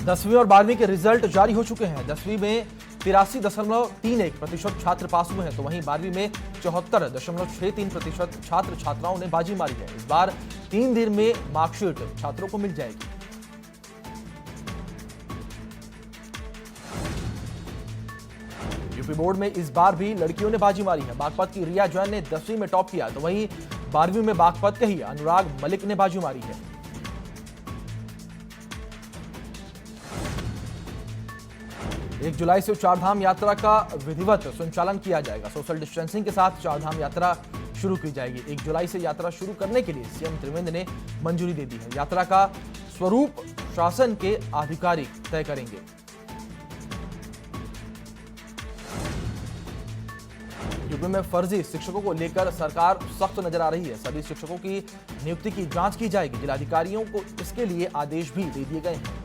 10वीं और 12वीं के रिजल्ट जारी हो चुके हैं। 10वीं में 83.31% छात्र पास हुए हैं, तो वहीं 12वीं में 74.63% छात्र छात्राओं ने बाजी मारी है। इस बार 3 दिन में मार्कशीट छात्रों को मिल जाएगी। यूपी बोर्ड में इस बार भी लड़कियों ने बाजी मारी है। बागपत की रिया जैन ने 10वीं में टॉप किया, तो वहीं 12वीं में बागपत के ही अनुराग मलिक ने बाजी मारी है। 1 जुलाई से चारधाम यात्रा का विधिवत संचालन किया जाएगा। सोशल डिस्टेंसिंग के साथ चारधाम यात्रा शुरू की जाएगी। 1 जुलाई से यात्रा शुरू करने के लिए सीएम त्रिवेंद्र ने मंजूरी दे दी है। यात्रा का स्वरूप शासन के आधिकारिक तय करेंगे। यूपी में फर्जी शिक्षकों को लेकर सरकार सख्त नजर आ रही है। सभी शिक्षकों की नियुक्ति की जांच की जाएगी। जिलाधिकारियों को इसके लिए आदेश भी दे दिए गए हैं।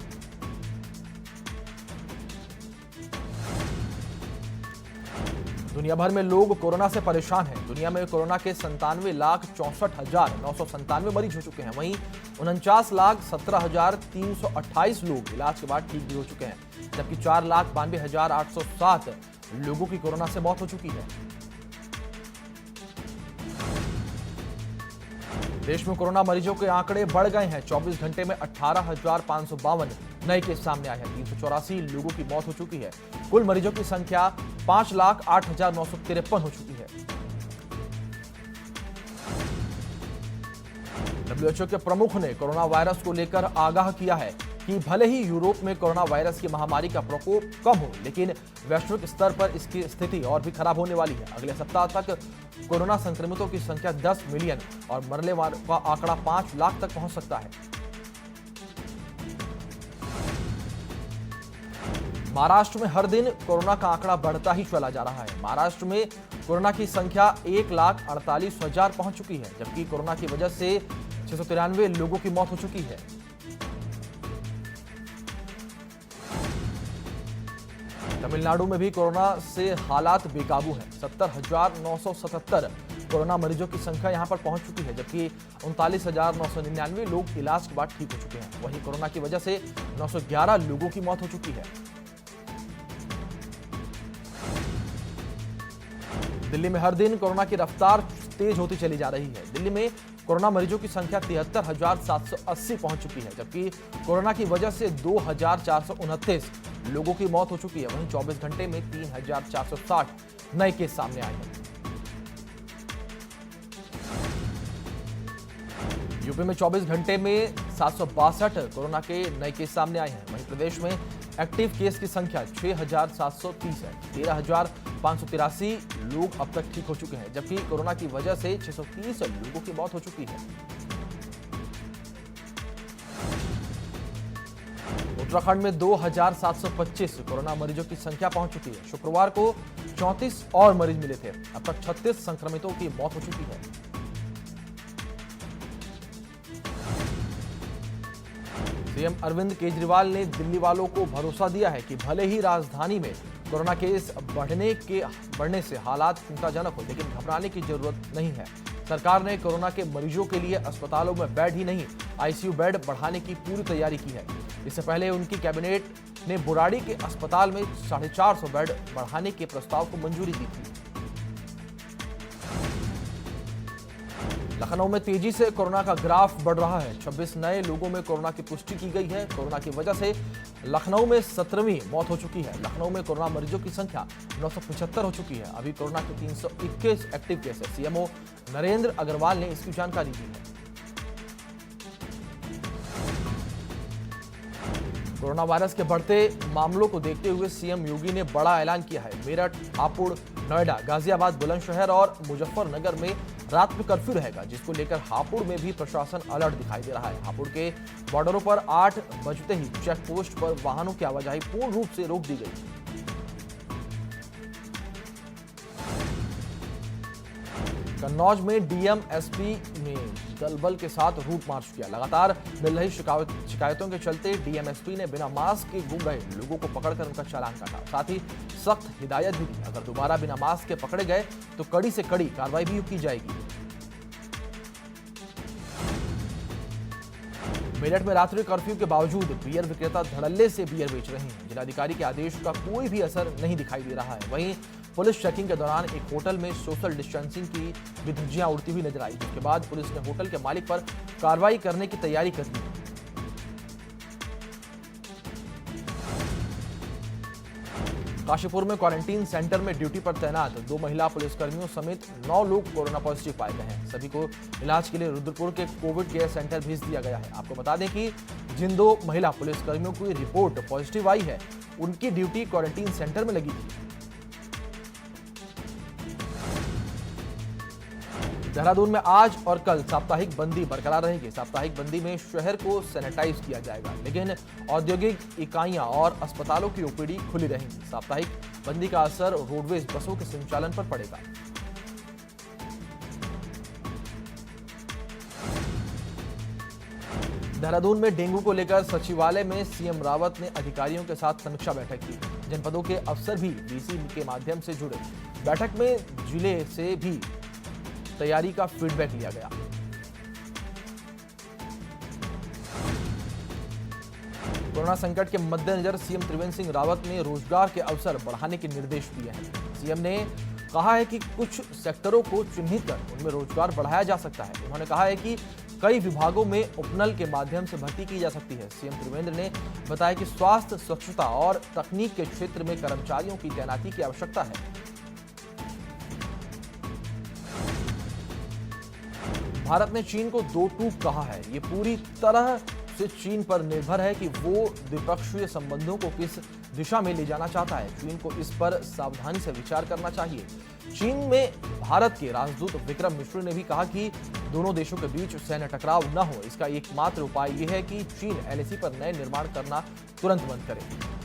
दुनिया भर में लोग कोरोना से परेशान हैं। दुनिया में कोरोना के 97,64,997 मरीज हो चुके हैं। वहीं 49,17,328 लोग इलाज के बाद ठीक भी हो चुके हैं, जबकि 4,92,807 लोगों की कोरोना से मौत हो चुकी है। देश में कोरोना मरीजों के आंकड़े बढ़ गए हैं। 24 घंटे में 18,552 नए केस सामने आए हैं। 384 लोगों की मौत हो चुकी है। कुल मरीजों की संख्या 5,08,953 हो चुकी है। WHO के प्रमुख ने कोरोना वायरस को लेकर आगाह किया है कि भले ही यूरोप में कोरोना वायरस की महामारी का प्रकोप कम हो, लेकिन वैश्विक स्तर पर इसकी स्थिति और भी खराब होने वाली है। अगले सप्ताह तक कोरोना संक्रमितों की संख्या 10 मिलियन और मरने वालों का आंकड़ा 5 लाख तक पहुंच सकता है। महाराष्ट्र में हर दिन कोरोना का आंकड़ा बढ़ता ही चला जा रहा है। महाराष्ट्र में कोरोना की संख्या 1,48,000 पहुंच चुकी है, जबकि कोरोना की वजह से 693 लोगों की मौत हो चुकी है। तमिलनाडु में भी कोरोना से हालात बेकाबू हैं। 70,977 कोरोना मरीजों की संख्या यहां पर पहुंच चुकी है, जबकि 39,999 लोग इलाज के बाद ठीक हो चुके हैं। वहीं कोरोना की वजह से 911 लोगों की मौत हो चुकी है। दिल्ली में हर दिन कोरोना की रफ्तार तेज होती चली जा रही है। दिल्ली में कोरोना मरीजों की संख्या 73,780 पहुंच चुकी है, जबकि कोरोना की वजह से 2,429 लोगों की मौत हो चुकी है। वहीं 24 घंटे में 3,460 नए केस सामने आए हैं। यूपी में 24 घंटे में 762 कोरोना के नए केस सामने आए हैं। वहीं प्रदेश में एक्टिव केस की संख्या 6,730 है। 13,583 लोग अब तक ठीक हो चुके हैं, जबकि कोरोना की वजह से 630 लोगों की मौत हो चुकी है। उत्तराखंड में 2,725 कोरोना मरीजों की संख्या पहुंच चुकी है। शुक्रवार को 34 और मरीज मिले थे। अब तक 36 संक्रमितों की मौत हो चुकी है। सीएम अरविंद केजरीवाल ने दिल्ली वालों को भरोसा दिया है कि भले ही राजधानी में कोरोना केस बढ़ने से हालात चिंताजनक हो, लेकिन घबराने की जरूरत नहीं है। सरकार ने कोरोना के मरीजों के लिए अस्पतालों में बेड ही नहीं, आईसीयू बेड बढ़ाने की पूरी तैयारी की है। इससे पहले उनकी कैबिनेट ने बुराड़ी के अस्पताल में 450 बेड बढ़ाने के प्रस्ताव को मंजूरी दी थी। लखनऊ में तेजी से कोरोना का ग्राफ बढ़ रहा है। 26 नए लोगों में कोरोना की पुष्टि की गई है। कोरोना की वजह से लखनऊ में 17वीं मौत हो चुकी है। लखनऊ में कोरोना मरीजों की संख्या 975 हो चुकी है। अभी कोरोना के 321 एक्टिव केस है। सीएमओ नरेंद्र अग्रवाल ने इसकी जानकारी दी है। कोरोना वायरस के बढ़ते मामलों को देखते हुए सीएम योगी ने बड़ा ऐलान किया है। मेरठ, हापुड़, नोएडा, गाजियाबाद, बुलंदशहर और मुजफ्फरनगर में रात में कर्फ्यू रहेगा, जिसको लेकर हापुड़ में भी प्रशासन अलर्ट दिखाई दे रहा है। हापुड़ के बॉर्डरों पर 8 बजते ही चेक पोस्ट पर वाहनों की आवाजाही पूर्ण रूप से रोक दी गई। कन्नौज में डीएम एसपी ने दलबल के साथ रूट मार्च किया। लगातार मिल रही शिकायतों के चलते डीएम एसपी ने बिना मास्क के घूम रहे लोगों को पकड़कर उनका चालान काटा। साथ ही सख्त हिदायत भी दी, अगर दोबारा बिना मास्क के पकड़े गए तो कड़ी से कड़ी कार्रवाई भी की जाएगी। मेरठ में रात्रि कर्फ्यू के बावजूद बियर विक्रेता धड़ल्ले से बियर बेच रहे हैं। जिलाधिकारी के आदेश का कोई भी असर नहीं दिखाई दे रहा है। वहीं पुलिस चेकिंग के दौरान एक होटल में सोशल डिस्टेंसिंग की भी धज्जियां उड़ती हुई नजर आई, जिसके बाद पुलिस ने होटल के मालिक पर कार्रवाई करने की तैयारी कर दी। काशीपुर में क्वारंटीन सेंटर में ड्यूटी पर तैनात 2 महिला पुलिसकर्मियों समेत 9 लोग कोरोना पॉजिटिव पाए गए हैं। सभी को इलाज के लिए रुद्रपुर के कोविड केयर सेंटर भेज दिया गया है। आपको बता दें कि जिन 2 महिला पुलिसकर्मियों की रिपोर्ट पॉजिटिव आई है, उनकी ड्यूटी क्वारंटीन सेंटर में लगी थी। देहरादून में आज और कल साप्ताहिक बंदी बरकरार रहेगी। साप्ताहिक बंदी में शहर को सैनिटाइज किया जाएगा, लेकिन औद्योगिक इकाइयां और अस्पतालों की ओपीडी खुली रहेंगी। साप्ताहिक बंदी का असर रोडवेज बसों के संचालन पर पड़ेगा। देहरादून में डेंगू को लेकर सचिवालय में सीएम रावत ने अधिकारियों के साथ समीक्षा बैठक की। जनपदों के अफसर भी वीसी के माध्यम से जुड़े। बैठक में जिले से भी तैयारी का फीडबैक लिया गया। कोरोना संकट के मद्देनजर सीएम त्रिवेंद्र सिंह रावत ने रोजगार के अवसर बढ़ाने के निर्देश दिए हैं। सीएम ने कहा है कि कुछ सेक्टरों को चिन्हित कर उनमें रोजगार बढ़ाया जा सकता है। उन्होंने कहा है कि कई विभागों में उपनल के माध्यम से भर्ती की जा सकती है। सीएम त्रिवेंद्र ने बताया कि स्वास्थ्य, स्वच्छता और तकनीक के क्षेत्र में कर्मचारियों की तैनाती की आवश्यकता है। भारत ने चीन को दो टूक कहा है। ये पूरी तरह से चीन पर निर्भर है कि वो द्विपक्षीय संबंधों को किस दिशा में ले जाना चाहता है। चीन को इस पर सावधानी से विचार करना चाहिए। चीन में भारत के राजदूत विक्रम मिश्र ने भी कहा कि दोनों देशों के बीच सैन्य टकराव न हो, इसका एकमात्र उपाय यह है कि चीन एलएसी पर नए निर्माण करना तुरंत बंद करे।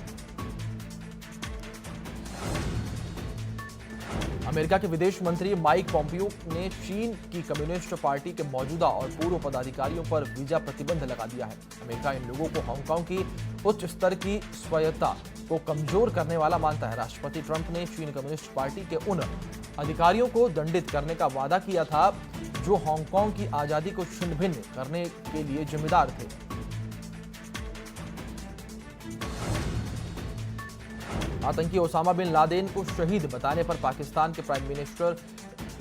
अमेरिका के विदेश मंत्री माइक पॉम्पियो ने चीन की कम्युनिस्ट पार्टी के मौजूदा और पूर्व पदाधिकारियों पर वीजा प्रतिबंध लगा दिया है। अमेरिका इन लोगों को हांगकांग की उच्च स्तर की स्वायत्तता को कमजोर करने वाला मानता है। राष्ट्रपति ट्रंप ने चीन कम्युनिस्ट पार्टी के उन अधिकारियों को दंडित करने का वादा किया था जो हांगकांग की आजादी को छिन्न भिन्न करने के लिए जिम्मेदार थे। आतंकी ओसामा बिन लादेन को शहीद बताने पर पाकिस्तान के प्राइम मिनिस्टर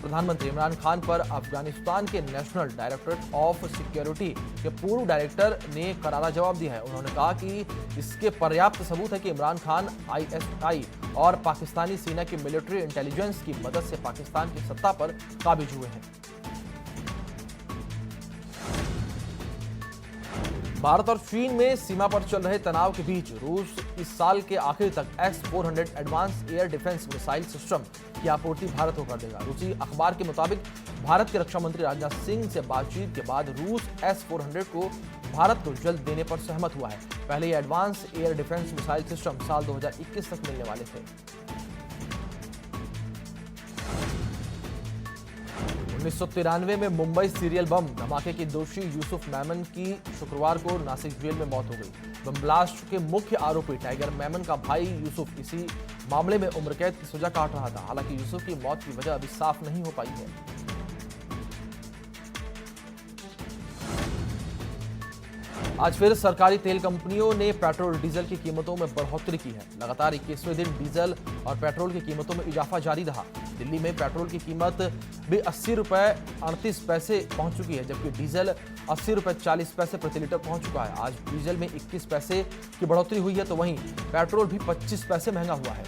प्रधानमंत्री इमरान खान पर अफगानिस्तान के नेशनल डायरेक्टरेट ऑफ सिक्योरिटी के पूर्व डायरेक्टर ने करारा जवाब दिया है। उन्होंने कहा कि इसके पर्याप्त सबूत है कि इमरान खान आईएसआई और पाकिस्तानी सेना की मिलिट्री इंटेलिजेंस की मदद से पाकिस्तान की सत्ता पर काबिज हुए हैं। भारत और चीन में सीमा पर चल रहे तनाव के बीच रूस इस साल के आखिर तक S-400 advance air defence missile system की आपूर्ति भारत को कर देगा। रूसी अखबार के मुताबिक भारत के रक्षा मंत्री राजनाथ सिंह से बातचीत के बाद रूस S-400 को भारत को जल्द देने पर सहमत हुआ है। पहले ये advance air defence missile system साल 2021 तक मिलने वाले थे। 1993 में मुंबई सीरियल बम धमाके के दोषी यूसुफ मेमन की शुक्रवार को नासिक जेल में मौत हो गई। बम ब्लास्ट के मुख्य आरोपी टाइगर मेमन का भाई यूसुफ इसी मामले में उम्र कैद की सजा काट रहा था। हालांकि यूसुफ की मौत की वजह अभी साफ नहीं हो पाई है। आज फिर सरकारी तेल कंपनियों ने पेट्रोल डीजल की कीमतों में बढ़ोतरी की है। लगातार 21वें दिन डीजल और पेट्रोल की कीमतों में इजाफा जारी रहा। दिल्ली में पेट्रोल की कीमत भी 80 रुपए 38 पैसे पहुंच चुकी है, जबकि डीजल 80 रुपए 40 पैसे प्रति लीटर पहुंच चुका है। आज डीजल में 21 पैसे की बढ़ोतरी हुई है, तो वहीं पेट्रोल भी 25 पैसे महंगा हुआ है।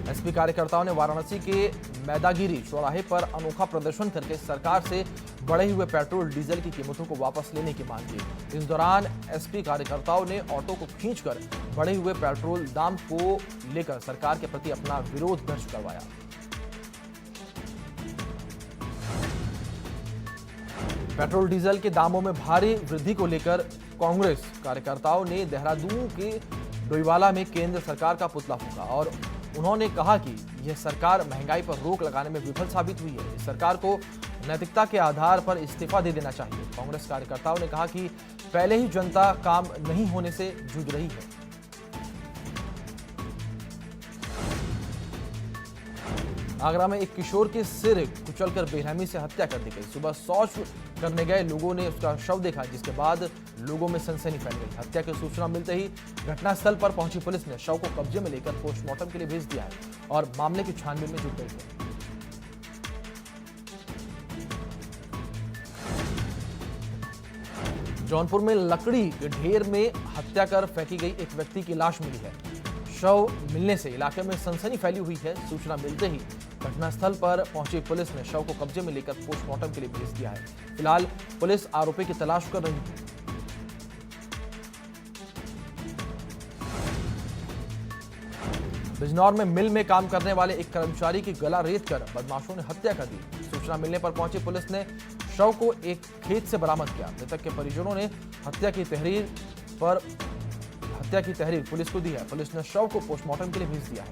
एसपी कार्यकर्ताओं ने वाराणसी के मैदागिरी चौराहे पर अनोखा प्रदर्शन करके सरकार से बढ़े हुए पेट्रोल डीजल की कीमतों को वापस लेने की मांग की। इस दौरान एसपी कार्यकर्ताओं ने ऑटो को खींचकर बढ़े हुए पेट्रोल दाम को लेकर सरकार के प्रति अपना विरोध दर्ज करवाया। पेट्रोल डीजल के दामों में भारी वृद्धि को लेकर कांग्रेस कार्यकर्ताओं ने देहरादून के डोईवाला में केंद्र सरकार का पुतला फूंका और उन्होंने कहा कि यह सरकार महंगाई पर रोक लगाने में विफल साबित हुई है। इस सरकार को नैतिकता के आधार पर इस्तीफा दे देना चाहिए। कांग्रेस कार्यकर्ताओं ने कहा कि पहले ही जनता काम नहीं होने से जूझ रही है। आगरा में एक किशोर के सिर कुचलकर बेरहमी से हत्या कर दी गई। सुबह शौच करने गए लोगों ने उसका शव देखा, जिसके बाद लोगों में सनसनी फैल गई। हत्या की सूचना मिलते ही घटनास्थल पर पहुंची पुलिस ने शव को कब्जे में लेकर पोस्टमार्टम के लिए भेज दिया है और मामले की छानबीन में जुट गई है। जौनपुर में लकड़ी के ढेर में हत्या कर फेंकी गई एक व्यक्ति की लाश मिली है। शव मिलने से इलाके में सनसनी फैली हुई है। सूचना मिलते ही घटनास्थल पर पहुंची पुलिस ने शव को कब्जे में लेकर पोस्टमार्टम के लिए भेज दिया है। फिलहाल पुलिस आरोपी की तलाश कर रही है। बिजनौर में मिल में काम करने वाले एक कर्मचारी की गला रेत कर बदमाशों ने हत्या कर दी। सूचना मिलने पर पहुंची पुलिस ने शव को एक खेत से बरामद किया। मृतक के परिजनों ने हत्या की तहरीर पुलिस को दी है। पुलिस ने शव को पोस्टमार्टम के लिए भेज दिया है।